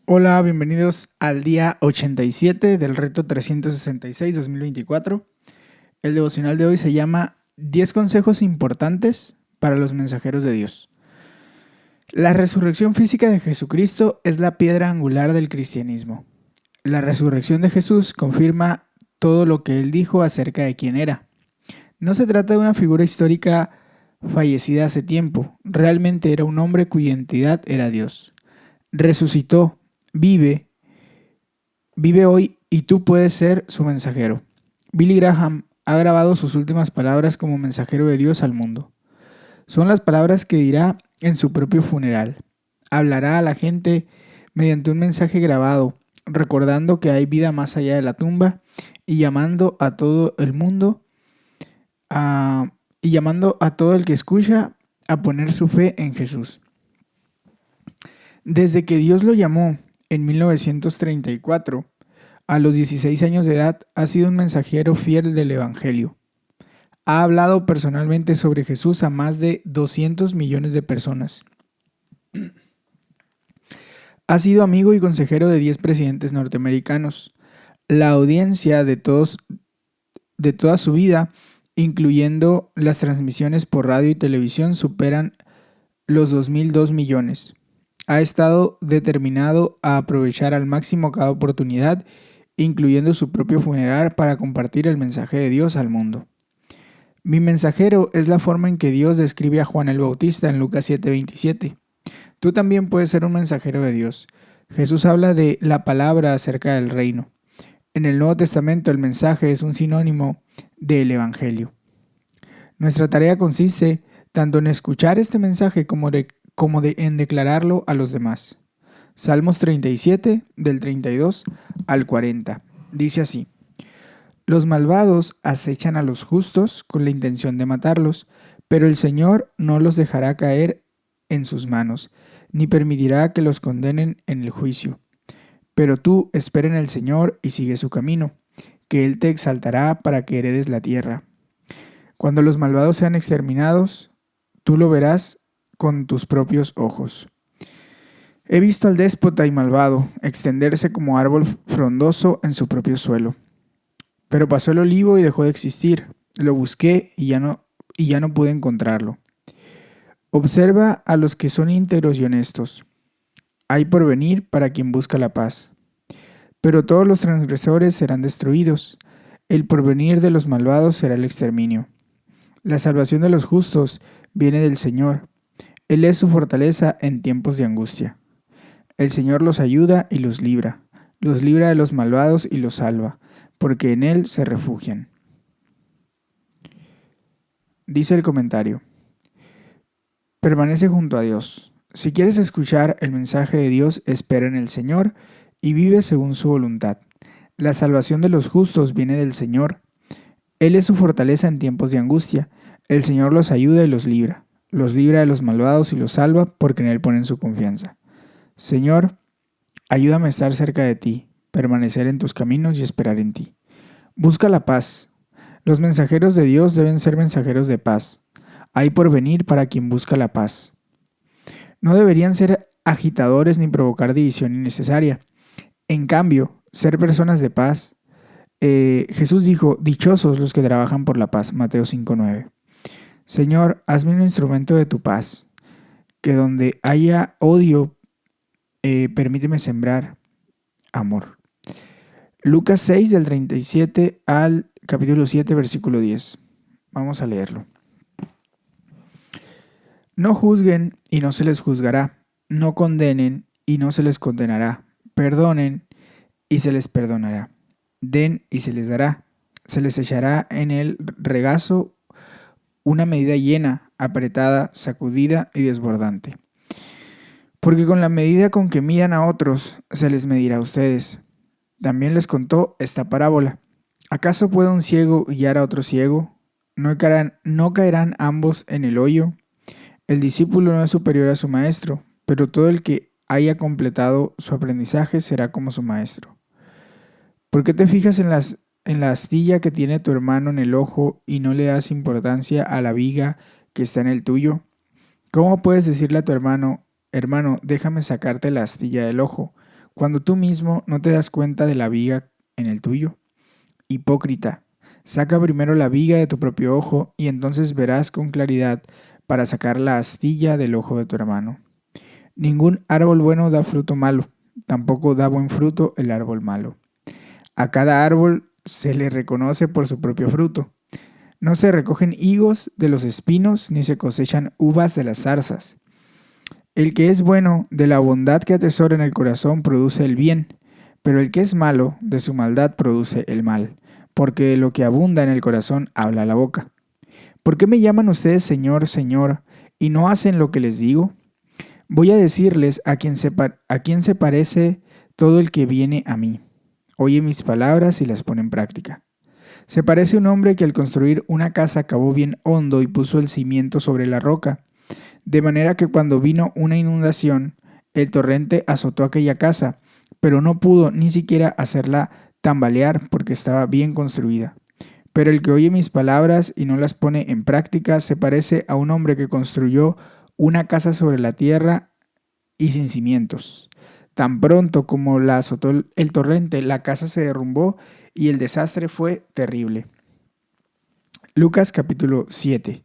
Hola, bienvenidos al día 87 del reto 366-2024. El devocional de hoy se llama 10 consejos importantes para los mensajeros de Dios. La resurrección física de Jesucristo es la piedra angular del cristianismo. La resurrección de Jesús confirma todo lo que él dijo acerca de quién era. No se trata de una figura histórica fallecida hace tiempo, realmente era un hombre cuya identidad era Dios. Resucitó, vive hoy y tú puedes ser su mensajero. Billy Graham ha grabado sus últimas palabras como mensajero de Dios al mundo. Son las palabras que dirá en su propio funeral. Hablará a la gente mediante un mensaje grabado, recordando que hay vida más allá de la tumba y llamando a todo el mundo y llamando a todo el que escucha a poner su fe en Jesús. Desde que Dios lo llamó en 1934, a los 16 años de edad, ha sido un mensajero fiel del Evangelio. Ha hablado personalmente sobre Jesús a más de 200 millones de personas. Ha sido amigo y consejero de 10 presidentes norteamericanos. La audiencia de toda su vida, incluyendo las transmisiones por radio y televisión, superan los 2.002 millones. Ha estado determinado a aprovechar al máximo cada oportunidad, incluyendo su propio funeral, para compartir el mensaje de Dios al mundo. Mi mensajero es la forma en que Dios describe a Juan el Bautista en Lucas 7:27. Tú también puedes ser un mensajero de Dios. Jesús habla de la palabra acerca del reino. En el Nuevo Testamento el mensaje es un sinónimo del Evangelio. Nuestra tarea consiste tanto en escuchar este mensaje como en declararlo a los demás. Salmos 37, del 32 al 40. Dice así: Los malvados acechan a los justos con la intención de matarlos, pero el Señor no los dejará caer en sus manos, ni permitirá que los condenen en el juicio. Pero tú espera en el Señor y sigue su camino, que Él te exaltará para que heredes la tierra. Cuando los malvados sean exterminados, tú lo verás con tus propios ojos. He visto al déspota y malvado extenderse como árbol frondoso en su propio suelo. Pero pasó el olivo y dejó de existir. Lo busqué y ya no pude encontrarlo. Observa a los que son íntegros y honestos. Hay porvenir para quien busca la paz. Pero todos los transgresores serán destruidos. El porvenir de los malvados será el exterminio. La salvación de los justos viene del Señor. Él es su fortaleza en tiempos de angustia. El Señor los ayuda y los libra de los malvados y los salva, porque en Él se refugian. Dice el comentario: permanece junto a Dios. Si quieres escuchar el mensaje de Dios, espera en el Señor y vive según su voluntad. La salvación de los justos viene del Señor. Él es su fortaleza en tiempos de angustia. El Señor los ayuda y los libra de los malvados y los salva, porque en Él ponen su confianza. Señor, ayúdame a estar cerca de ti, permanecer en tus caminos y esperar en ti. Busca la paz. Los mensajeros de Dios deben ser mensajeros de paz. Hay porvenir para quien busca la paz. No deberían ser agitadores ni provocar división innecesaria. En cambio, ser personas de paz. Jesús dijo: dichosos los que trabajan por la paz, Mateo 5:9. Señor, hazme un instrumento de tu paz, que donde haya odio, permíteme sembrar amor. Lucas 6, del 37 al capítulo 7, versículo 10. Vamos a leerlo. No juzguen y no se les juzgará. No condenen y no se les condenará. Perdonen y se les perdonará. Den y se les dará. Se les echará en el regazo una medida llena, apretada, sacudida y desbordante. Porque con la medida con que midan a otros, se les medirá a ustedes. También les contó esta parábola. ¿Acaso puede un ciego guiar a otro ciego? ¿No caerán ambos en el hoyo? El discípulo no es superior a su maestro, pero todo el que haya completado su aprendizaje será como su maestro. ¿Por qué te fijas en la astilla que tiene tu hermano en el ojo y no le das importancia a la viga que está en el tuyo? ¿Cómo puedes decirle a tu hermano, hermano, déjame sacarte la astilla del ojo, cuando tú mismo no te das cuenta de la viga en el tuyo? Hipócrita, saca primero la viga de tu propio ojo y entonces verás con claridad para sacar la astilla del ojo de tu hermano. Ningún árbol bueno da fruto malo, tampoco da buen fruto el árbol malo. A cada árbol se le reconoce por su propio fruto. No se recogen higos de los espinos ni se cosechan uvas de las zarzas. El que es bueno, de la bondad que atesora en el corazón, produce el bien, pero el que es malo, de su maldad produce el mal, porque de lo que abunda en el corazón habla la boca. ¿Por qué me llaman ustedes Señor, Señor, y no hacen lo que les digo? Voy a decirles a quién se parece todo el que viene a mí. Oye mis palabras y las pone en práctica. Se parece un hombre que al construir una casa cavó bien hondo y puso el cimiento sobre la roca, de manera que cuando vino una inundación, el torrente azotó aquella casa, pero no pudo ni siquiera hacerla tambalear porque estaba bien construida. Pero el que oye mis palabras y no las pone en práctica se parece a un hombre que construyó una casa sobre la tierra y sin cimientos. Tan pronto como la azotó el torrente, la casa se derrumbó y el desastre fue terrible. Lucas capítulo 7.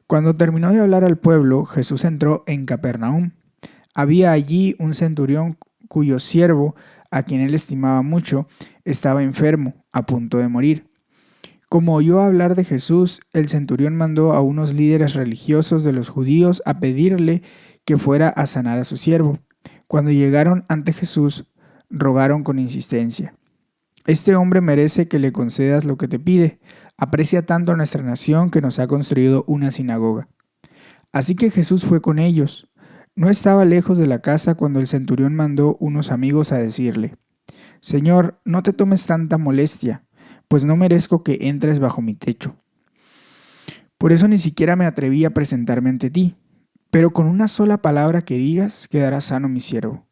Cuando terminó de hablar al pueblo, Jesús entró en Capernaum. Había allí un centurión cuyo siervo, a quien él estimaba mucho, estaba enfermo, a punto de morir. Como oyó hablar de Jesús, el centurión mandó a unos líderes religiosos de los judíos a pedirle que fuera a sanar a su siervo. Cuando llegaron ante Jesús, rogaron con insistencia: «Este hombre merece que le concedas lo que te pide. Aprecia tanto a nuestra nación que nos ha construido una sinagoga». Así que Jesús fue con ellos. No estaba lejos de la casa cuando el centurión mandó unos amigos a decirle: «Señor, no te tomes tanta molestia, pues no merezco que entres bajo mi techo. Por eso ni siquiera me atreví a presentarme ante ti, pero con una sola palabra que digas quedará sano mi siervo.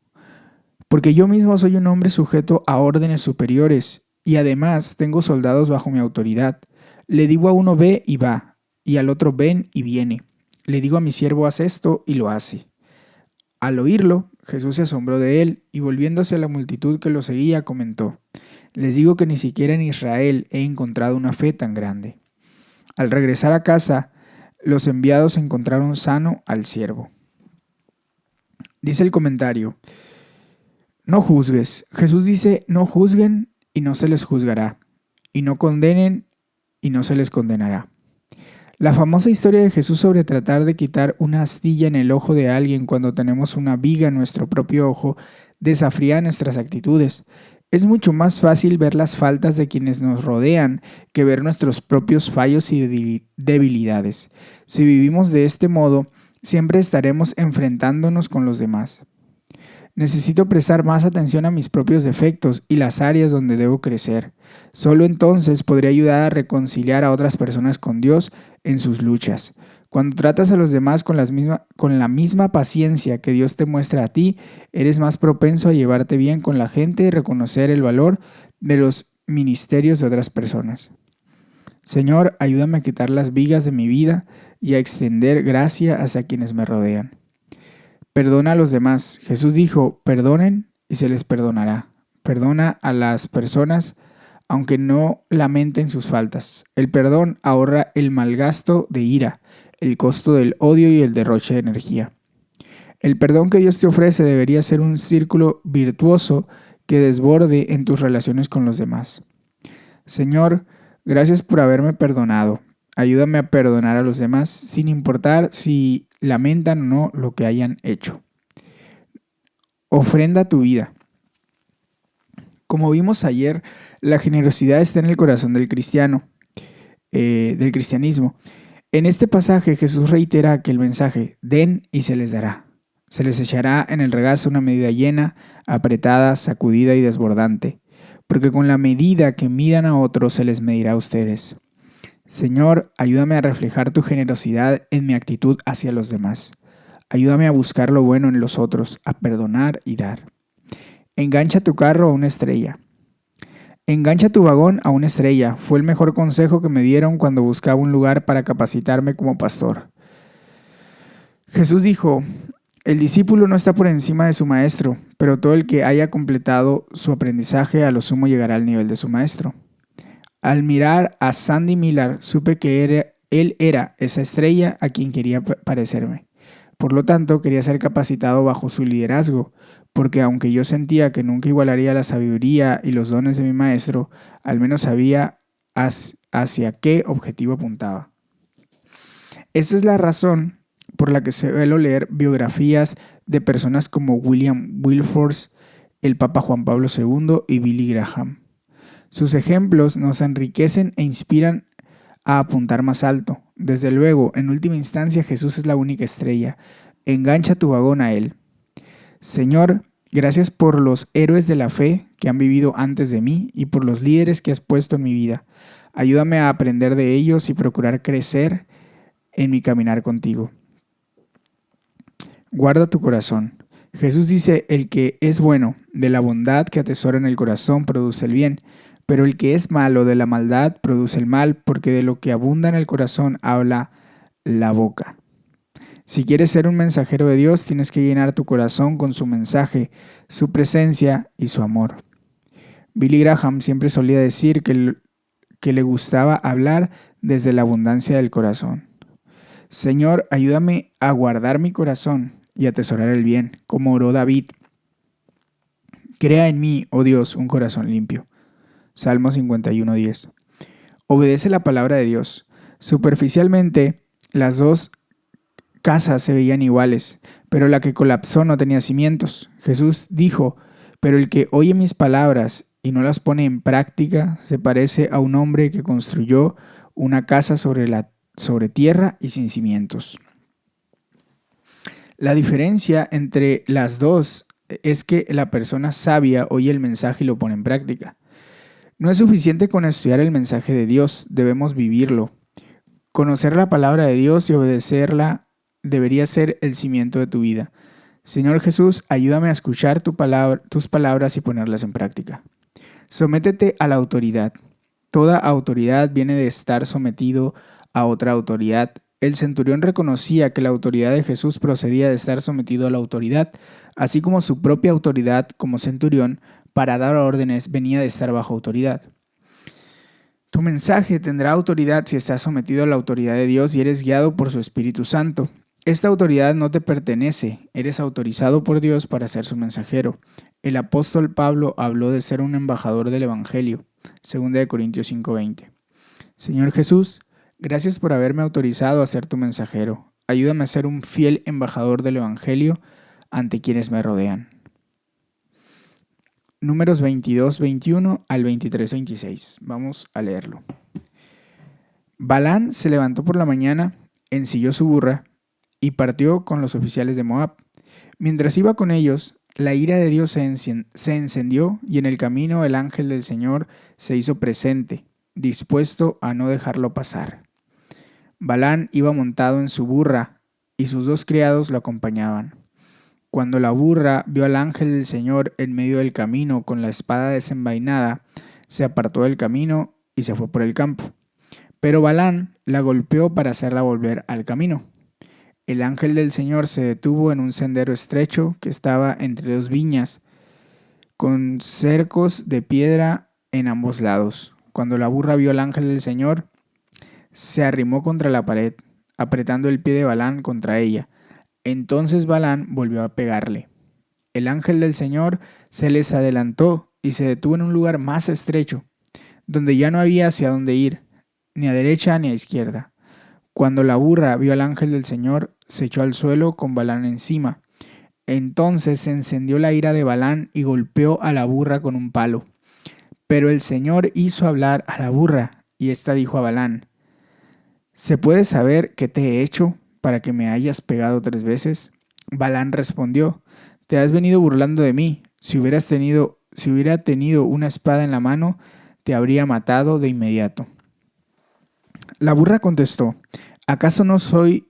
Porque yo mismo soy un hombre sujeto a órdenes superiores y además tengo soldados bajo mi autoridad. Le digo a uno ve y va, y al otro ven y viene. Le digo a mi siervo haz esto y lo hace». Al oírlo, Jesús se asombró de él y volviéndose a la multitud que lo seguía, comentó: «Les digo que ni siquiera en Israel he encontrado una fe tan grande». Al regresar a casa, los enviados encontraron sano al siervo. Dice el comentario: no juzgues. Jesús dice: no juzguen y no se les juzgará, y no condenen y no se les condenará. La famosa historia de Jesús sobre tratar de quitar una astilla en el ojo de alguien cuando tenemos una viga en nuestro propio ojo desafía nuestras actitudes. Es mucho más fácil ver las faltas de quienes nos rodean que ver nuestros propios fallos y debilidades. Si vivimos de este modo, siempre estaremos enfrentándonos con los demás. Necesito prestar más atención a mis propios defectos y las áreas donde debo crecer. Solo entonces podré ayudar a reconciliar a otras personas con Dios en sus luchas. Cuando tratas a los demás con la misma paciencia que Dios te muestra a ti, eres más propenso a llevarte bien con la gente y reconocer el valor de los ministerios de otras personas. Señor, ayúdame a quitar las vigas de mi vida y a extender gracia hacia quienes me rodean. Perdona a los demás. Jesús dijo: perdonen y se les perdonará. Perdona a las personas aunque no lamenten sus faltas. El perdón ahorra el malgasto de ira, el costo del odio y el derroche de energía. El perdón que Dios te ofrece debería ser un círculo virtuoso que desborde en tus relaciones con los demás. Señor, gracias por haberme perdonado. Ayúdame a perdonar a los demás sin importar si lamentan o no lo que hayan hecho. Ofrenda tu vida. Como vimos ayer, la generosidad está en el corazón del cristianismo. En este pasaje Jesús reitera aquel mensaje: den y se les dará. Se les echará en el regazo una medida llena, apretada, sacudida y desbordante, porque con la medida que midan a otros se les medirá a ustedes. Señor, ayúdame a reflejar tu generosidad en mi actitud hacia los demás. Ayúdame a buscar lo bueno en los otros, a perdonar y dar. Engancha tu carro a una estrella. Engancha tu vagón a una estrella. Fue el mejor consejo que me dieron cuando buscaba un lugar para capacitarme como pastor. Jesús dijo: El discípulo no está por encima de su maestro, pero todo el que haya completado su aprendizaje a lo sumo llegará al nivel de su maestro. Al mirar a Sandy Millar, supe que él era esa estrella a quien quería parecerme. Por lo tanto, quería ser capacitado bajo su liderazgo, porque aunque yo sentía que nunca igualaría la sabiduría y los dones de mi maestro, al menos sabía hacia qué objetivo apuntaba. Esa es la razón por la que suelo leer biografías de personas como William Wilberforce, el Papa Juan Pablo II y Billy Graham. Sus ejemplos nos enriquecen e inspiran a apuntar más alto. Desde luego, en última instancia, Jesús es la única estrella. Engancha tu vagón a Él. Señor, gracias por los héroes de la fe que han vivido antes de mí y por los líderes que has puesto en mi vida. Ayúdame a aprender de ellos y procurar crecer en mi caminar contigo. Guarda tu corazón. Jesús dice, el que es bueno, de la bondad que atesora en el corazón, produce el bien, pero el que es malo, de la maldad, produce el mal, porque de lo que abunda en el corazón habla la boca. Si quieres ser un mensajero de Dios, tienes que llenar tu corazón con su mensaje, su presencia y su amor. Billy Graham siempre solía decir que le gustaba hablar desde la abundancia del corazón. Señor, ayúdame a guardar mi corazón y atesorar el bien, como oró David. Crea en mí, oh Dios, un corazón limpio. Salmo 51:10. Obedece la palabra de Dios. Superficialmente, las dos casas se veían iguales, pero la que colapsó no tenía cimientos. Jesús dijo, pero el que oye mis palabras y no las pone en práctica se parece a un hombre que construyó una casa sobre tierra y sin cimientos. La diferencia entre las dos es que la persona sabia oye el mensaje y lo pone en práctica. No es suficiente con estudiar el mensaje de Dios, debemos vivirlo. Conocer la palabra de Dios y obedecerla debería ser el cimiento de tu vida. Señor Jesús, ayúdame a escuchar tus palabras y ponerlas en práctica. Sométete a la autoridad. Toda autoridad viene de estar sometido a otra autoridad. El centurión reconocía que la autoridad de Jesús procedía de estar sometido a la autoridad, así como su propia autoridad como centurión para dar órdenes venía de estar bajo autoridad. Tu mensaje tendrá autoridad si estás sometido a la autoridad de Dios y eres guiado por su Espíritu Santo. Esta autoridad no te pertenece, eres autorizado por Dios para ser su mensajero. El apóstol Pablo habló de ser un embajador del Evangelio, 2 Corintios 5:20. Señor Jesús, gracias por haberme autorizado a ser tu mensajero. Ayúdame a ser un fiel embajador del Evangelio ante quienes me rodean. Números 22:21 al 23:26. Vamos a leerlo. Balaam se levantó por la mañana, ensilló su burra y partió con los oficiales de Moab. Mientras iba con ellos, la ira de Dios se encendió y en el camino el ángel del Señor se hizo presente, dispuesto a no dejarlo pasar. Balaam iba montado en su burra y sus 2 criados lo acompañaban. Cuando la burra vio al ángel del Señor en medio del camino con la espada desenvainada, se apartó del camino y se fue por el campo. Pero Balaam la golpeó para hacerla volver al camino. El ángel del Señor se detuvo en un sendero estrecho que estaba entre 2 viñas, con cercos de piedra en ambos lados. Cuando la burra vio al ángel del Señor, se arrimó contra la pared, apretando el pie de Balaam contra ella. Entonces Balaam volvió a pegarle. El ángel del Señor se les adelantó y se detuvo en un lugar más estrecho, donde ya no había hacia dónde ir, ni a derecha ni a izquierda. Cuando la burra vio al ángel del Señor, se echó al suelo con Balaam encima. Entonces se encendió la ira de Balaam y golpeó a la burra con un palo. Pero el Señor hizo hablar a la burra, y ésta dijo a Balaam: ¿Se puede saber qué te he hecho para que me hayas pegado 3 veces? Balaam respondió: Te has venido burlando de mí. Si hubiera tenido una espada en la mano, te habría matado de inmediato. La burra contestó: ¿Acaso no soy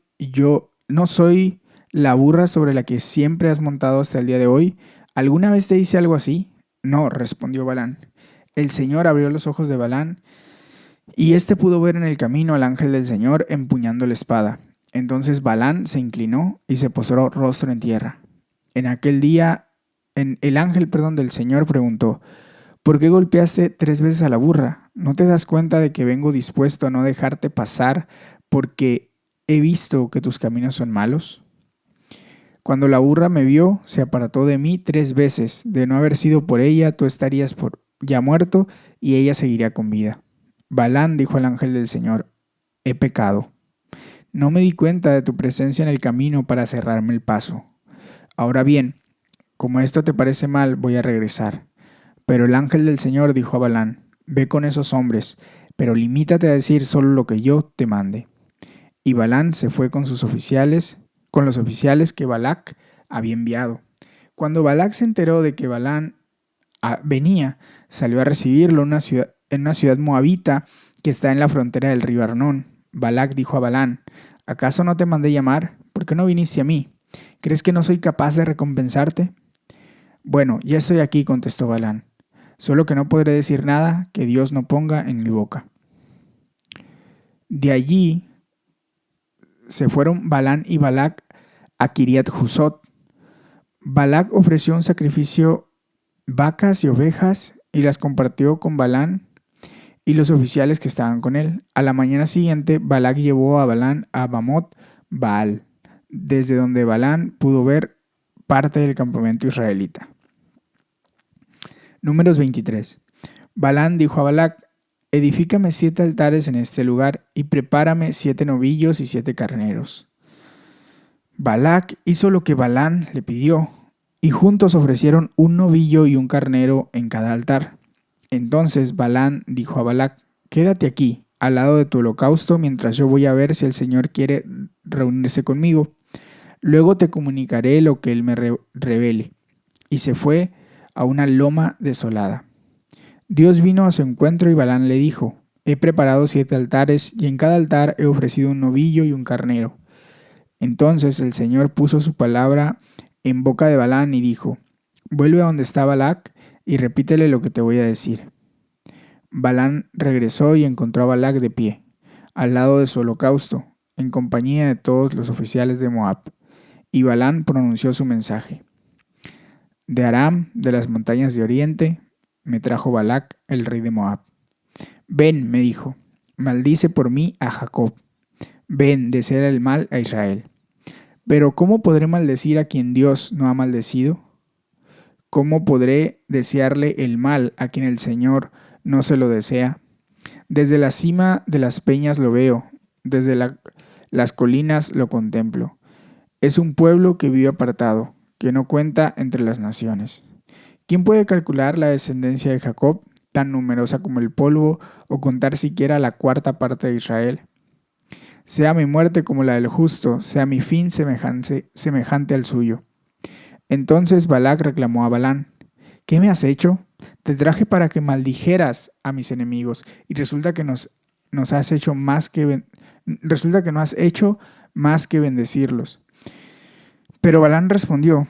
la burra sobre la que siempre has montado hasta el día de hoy? ¿Alguna vez te hice algo así? No, respondió Balaam. El Señor abrió los ojos de Balaam y éste pudo ver en el camino al ángel del Señor empuñando la espada. Entonces Balán se inclinó y se postró rostro en tierra. En aquel día, el ángel, del Señor preguntó: ¿por qué golpeaste 3 veces a la burra? ¿No te das cuenta de que vengo dispuesto a no dejarte pasar porque he visto que tus caminos son malos? Cuando la burra me vio, se apartó de mí 3 veces. De no haber sido por ella, tú estarías ya muerto y ella seguiría con vida. Balán dijo al ángel del Señor: he pecado. No me di cuenta de tu presencia en el camino para cerrarme el paso. Ahora bien, como esto te parece mal, voy a regresar. Pero el ángel del Señor dijo a Balán: ve con esos hombres, pero limítate a decir solo lo que yo te mande. Y Balán se fue con los oficiales que Balac había enviado. Cuando Balac se enteró de que Balán venía, salió a recibirlo en una ciudad moabita que está en la frontera del río Arnón. Balac dijo a Balán: ¿acaso no te mandé llamar? ¿Por qué no viniste a mí? ¿Crees que no soy capaz de recompensarte? Bueno, ya estoy aquí, contestó Balán. Solo que no podré decir nada que Dios no ponga en mi boca. De allí se fueron Balán y Balac a Kiriat Husot. Balac ofreció un sacrificio, vacas y ovejas, y las compartió con Balán y los oficiales que estaban con él. A la mañana siguiente, Balac llevó a Balán a Bamot Baal, desde donde Balán pudo ver parte del campamento israelita. Números 23. Balán dijo a Balac: edifícame 7 altares en este lugar y prepárame 7 novillos y 7 carneros. Balac hizo lo que Balán le pidió, y juntos ofrecieron un novillo y un carnero en cada altar. Entonces Balán dijo a Balac: quédate aquí, al lado de tu holocausto, mientras yo voy a ver si el Señor quiere reunirse conmigo. Luego te comunicaré lo que él me revele. Y se fue a una loma desolada. Dios vino a su encuentro y Balán le dijo: he preparado 7 altares y en cada altar he ofrecido un novillo y un carnero. Entonces el Señor puso su palabra en boca de Balán y dijo: vuelve a donde está Balac y repítele lo que te voy a decir. Balán regresó y encontró a Balac de pie, al lado de su holocausto, en compañía de todos los oficiales de Moab. Y Balán pronunció su mensaje: de Aram, de las montañas de Oriente, me trajo Balac, el rey de Moab. Ven, me dijo, maldice por mí a Jacob. Ven, desea el mal a Israel. Pero ¿cómo podré maldecir a quien Dios no ha maldecido? ¿Cómo podré desearle el mal a quien el Señor no se lo desea? Desde la cima de las peñas lo veo, desde las colinas lo contemplo. Es un pueblo que vive apartado, que no cuenta entre las naciones. ¿Quién puede calcular la descendencia de Jacob, tan numerosa como el polvo, o contar siquiera la 4ª parte de Israel? Sea mi muerte como la del justo, sea mi fin semejante al suyo. Entonces Balac reclamó a Balán: ¿qué me has hecho? Te traje para que maldijeras a mis enemigos, y resulta que no has hecho más que bendecirlos. Pero Balán respondió: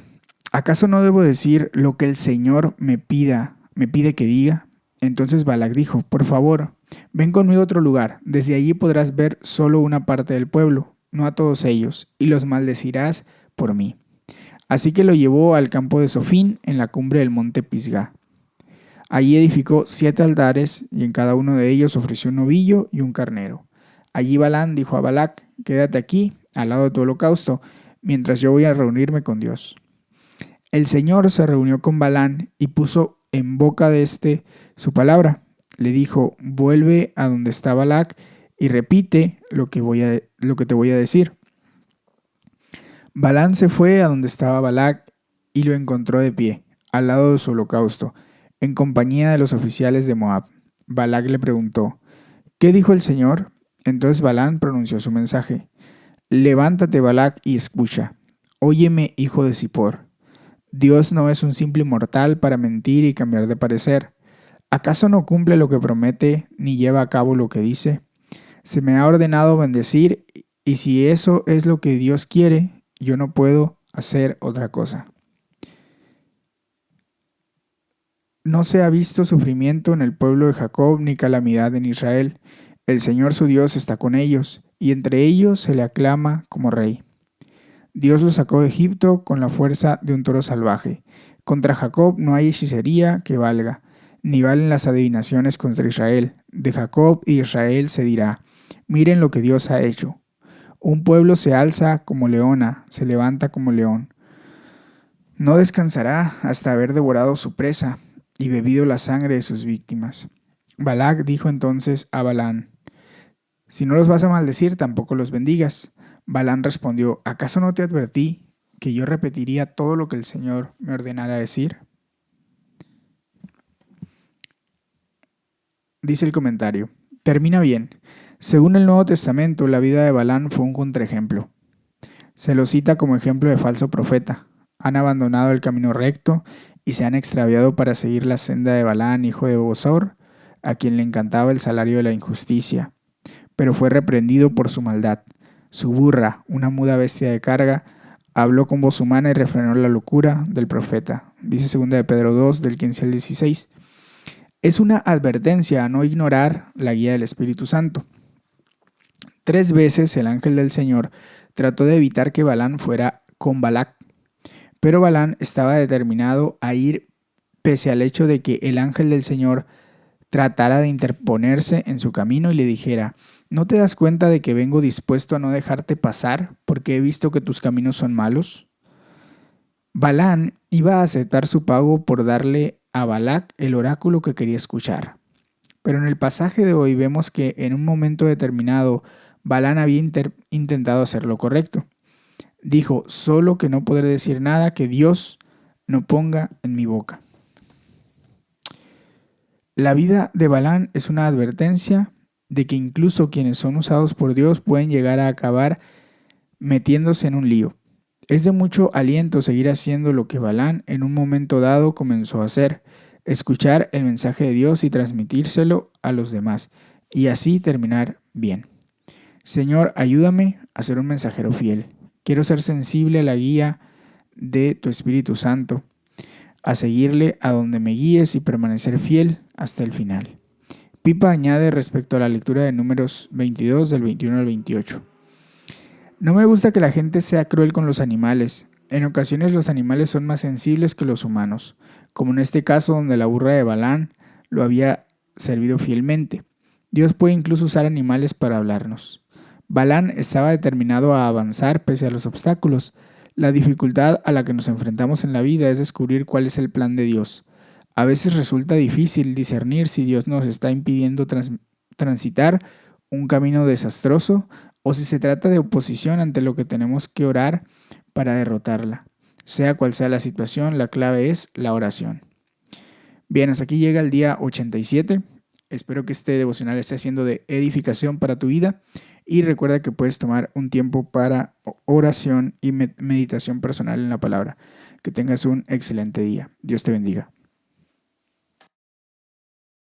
¿acaso no debo decir lo que el Señor me pide que diga? Entonces Balac dijo: por favor, ven conmigo a otro lugar. Desde allí podrás ver solo una parte del pueblo, no a todos ellos, y los maldecirás por mí. Así que lo llevó al campo de Sofín, en la cumbre del monte Pisgah. Allí edificó 7 altares, y en cada uno de ellos ofreció un novillo y un carnero. Allí Balán dijo a Balac: quédate aquí, al lado de tu holocausto, mientras yo voy a reunirme con Dios. El Señor se reunió con Balán y puso en boca de éste su palabra. Le dijo: vuelve a donde está Balac y repite lo que te voy a decir. Balán se fue a donde estaba Balac y lo encontró de pie, al lado de su holocausto, en compañía de los oficiales de Moab. Balac le preguntó: ¿qué dijo el Señor? Entonces Balán pronunció su mensaje: levántate, Balac, y escucha. Óyeme, hijo de Zippor. Dios no es un simple mortal para mentir y cambiar de parecer. ¿Acaso no cumple lo que promete ni lleva a cabo lo que dice? Se me ha ordenado bendecir, y si eso es lo que Dios quiere, yo no puedo hacer otra cosa. No se ha visto sufrimiento en el pueblo de Jacob ni calamidad en Israel. El Señor su Dios está con ellos, y entre ellos se le aclama como rey. Dios los sacó de Egipto con la fuerza de un toro salvaje. Contra Jacob no hay hechicería que valga, ni valen las adivinaciones contra Israel. De Jacob y Israel se dirá, miren lo que Dios ha hecho. Un pueblo se alza como leona, se levanta como león. No descansará hasta haber devorado su presa y bebido la sangre de sus víctimas. Balac dijo entonces a Balán, si no los vas a maldecir, tampoco los bendigas. Balán respondió, ¿acaso no te advertí que yo repetiría todo lo que el Señor me ordenara decir? Dice el comentario, termina bien. Según el Nuevo Testamento, la vida de Balán fue un contraejemplo. Se lo cita como ejemplo de falso profeta. Han abandonado el camino recto y se han extraviado para seguir la senda de Balán, hijo de Bosor, a quien le encantaba el salario de la injusticia, pero fue reprendido por su maldad. Su burra, una muda bestia de carga, habló con voz humana y refrenó la locura del profeta. Dice 2 de Pedro 2, del 15 al 16. Es una advertencia a no ignorar la guía del Espíritu Santo. 3 veces el ángel del Señor trató de evitar que Balán fuera con Balac, pero Balán estaba determinado a ir pese al hecho de que el ángel del Señor tratara de interponerse en su camino y le dijera, ¿no te das cuenta de que vengo dispuesto a no dejarte pasar porque he visto que tus caminos son malos? Balán iba a aceptar su pago por darle a Balac el oráculo que quería escuchar. Pero en el pasaje de hoy vemos que en un momento determinado Balán había intentado hacer lo correcto. Dijo, solo que no podré decir nada que Dios no ponga en mi boca. La vida de Balán es una advertencia de que incluso quienes son usados por Dios pueden llegar a acabar metiéndose en un lío. Es de mucho aliento seguir haciendo lo que Balán en un momento dado comenzó a hacer, escuchar el mensaje de Dios y transmitírselo a los demás, y así terminar bien. Señor, ayúdame a ser un mensajero fiel. Quiero ser sensible a la guía de tu Espíritu Santo, a seguirle a donde me guíes y permanecer fiel hasta el final. Pipa añade respecto a la lectura de Números 22 del 21 al 28. No me gusta que la gente sea cruel con los animales. En ocasiones los animales son más sensibles que los humanos, como en este caso donde la burra de Balán lo había servido fielmente. Dios puede incluso usar animales para hablarnos. Balán estaba determinado a avanzar pese a los obstáculos. La dificultad a la que nos enfrentamos en la vida es descubrir cuál es el plan de Dios. A veces resulta difícil discernir si Dios nos está impidiendo transitar un camino desastroso o si se trata de oposición ante lo que tenemos que orar para derrotarla. Sea cual sea la situación, la clave es la oración. Bien, hasta aquí llega el día 87. Espero que este devocional esté siendo de edificación para tu vida y recuerda que puedes tomar un tiempo para oración y meditación personal en la palabra. Que tengas un excelente día. Dios te bendiga.